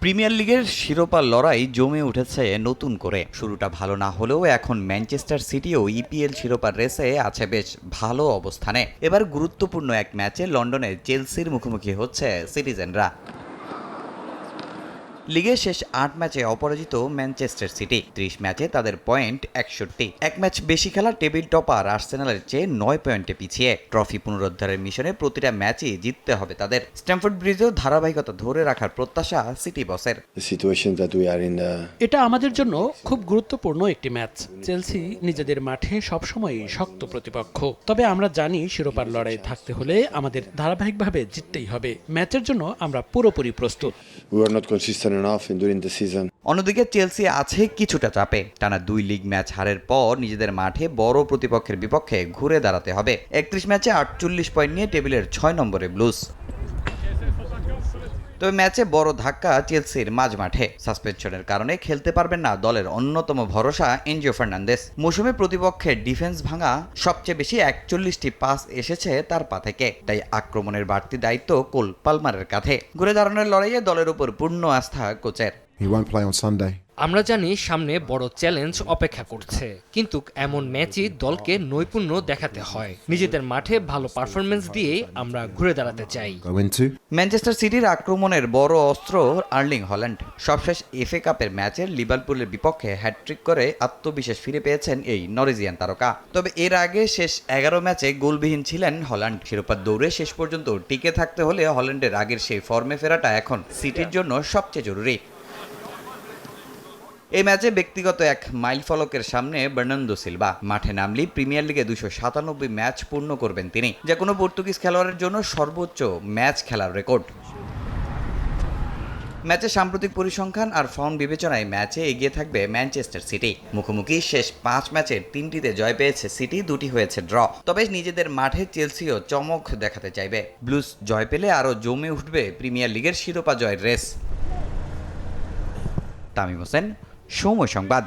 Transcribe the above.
Premier লিগের শিরোপা লড়াই জমে উঠেছে নতুন করে। শুরুটা ভালো না হলেও এখন ম্যানচেস্টার সিটিও ইপিএল শিরোপার রেসে আছে বেশ ভালো অবস্থানে। এবার গুরুত্বপূর্ণ এক ম্যাচে লন্ডনে চেলসির মুখোমুখি হচ্ছে সিটিজেনরা। লিগের শেষ ৮ ম্যাচে অপরাজিত ম্যানচেস্টার সিটি, ৩০ ম্যাচে তাদের পয়েন্ট ৬১। এক ম্যাচ বেশি খেলা টেবিল টপার আর্সেনালের চেয়ে ৯ পয়েন্টে পিছিয়ে। ট্রফি পুনরুদ্ধারের মিশনে প্রতিটা ম্যাচই জিততে হবে তাদের। স্ট্যামফোর্ড ব্রিজেও ধারাবাহিকতা ধরে রাখার প্রত্যাশা সিটি বসের। এটা আমাদের জন্য খুব গুরুত্বপূর্ণ একটি ম্যাচ। চেলসি নিজেদের মাঠে সবসময়ই শক্ত প্রতিপক্ষ, তবে আমরা জানি শিরোপার লড়াই থাকতে হলে আমাদের ধারাবাহিকভাবে জিততেই হবে। ম্যাচের জন্য আমরা পুরোপুরি প্রস্তুত। অন্যদিকে চেলসি আছে কিছুটা চাপে। টানা ২ লিগ ম্যাচ হারের পর নিজেদের মাঠে বড় প্রতিপক্ষের বিপক্ষে ঘুরে দাঁড়াতে হবে। ৩১ ম্যাচে ৪৮ পয়েন্ট নিয়ে টেবিলের ৬ নম্বরে ব্লুজ। তবে ম্যাচে বড় ধাক্কা চেলসির মাঝ মাঠে। সাসপেনশনের কারণে খেলতে পারবেন না দলের অন্যতম ভরসা এনজিও ফার্নান্দেস। মৌসুমে প্রতিপক্ষের ডিফেন্স ভাঙা সবচেয়ে বেশি ৪১টি পাস এসেছে তার পা থেকে। তাই আক্রমণের বাড়তি দায়িত্ব কোল পালমারের কাঁধে। ঘুরে দাঁড়ানোর লড়াইয়ে দলের উপর পূর্ণ আস্থা কোচের। He won't play on Sunday. আমরা জানি সামনে বড় চ্যালেঞ্জ অপেক্ষা করছে, কিন্তু এমন ম্যাচই দলকে নৈপুণ্য দেখাতে হয়। নিজেদের মাঠে ভালো পারফরমেন্স দিয়ে আমরা ঘুরে দাঁড়াতে চাই। Go into. ম্যানচেস্টার সিটির আক্রমণের বড় অস্ত্র আর্লিং হল্যান্ড। সবশেষ এফএ কাপের ম্যাচের লিভারপুলের বিপক্ষে হ্যাটট্রিক করে আত্মবিশ্বাস ফিরে পেয়েছেন এই নরিজিয়ান তারকা। তবে এর আগে শেষ ১১ ম্যাচে গোলবিহীন ছিলেন হল্যান্ড। শিরোপার দৌড়ে শেষ পর্যন্ত টিকে থাকতে হলে হল্যান্ডের আগের সেই ফর্মে ফেরাটা এখন সিটির জন্য সবচেয়ে জরুরি। এই ম্যাচে ব্যক্তিগত এক মাইলফলকের সামনে বার্নার্দো সিলভা। মাঠে নামলি প্রিমিয়ার লিগে ২৯৭ ম্যাচ পূর্ণ করবেন তিনি, যা কোনো পর্তুগিজ খেলোয়াড়ের জন্য সর্বোচ্চ ম্যাচ খেলার রেকর্ড। ম্যাচে সাম্প্রতিক পরিসংখ্যান আর ফর্ম বিবেচনায় ম্যাচে এগিয়ে থাকবে ম্যানচেস্টার সিটি। মুখোমুখি শেষ ৫ ম্যাচের ৩টিতে জয় পেয়েছে সিটি, ২টি হয়েছে ড্র। তবে নিজেদের মাঠে চেলসিও চমক দেখাতে চাইবে। ব্লুজ জয় পেলে আরও জমে উঠবে প্রিমিয়ার লিগের শিরোপা জয়ের রেস। তামিম হোসেন, সময় সংবাদ।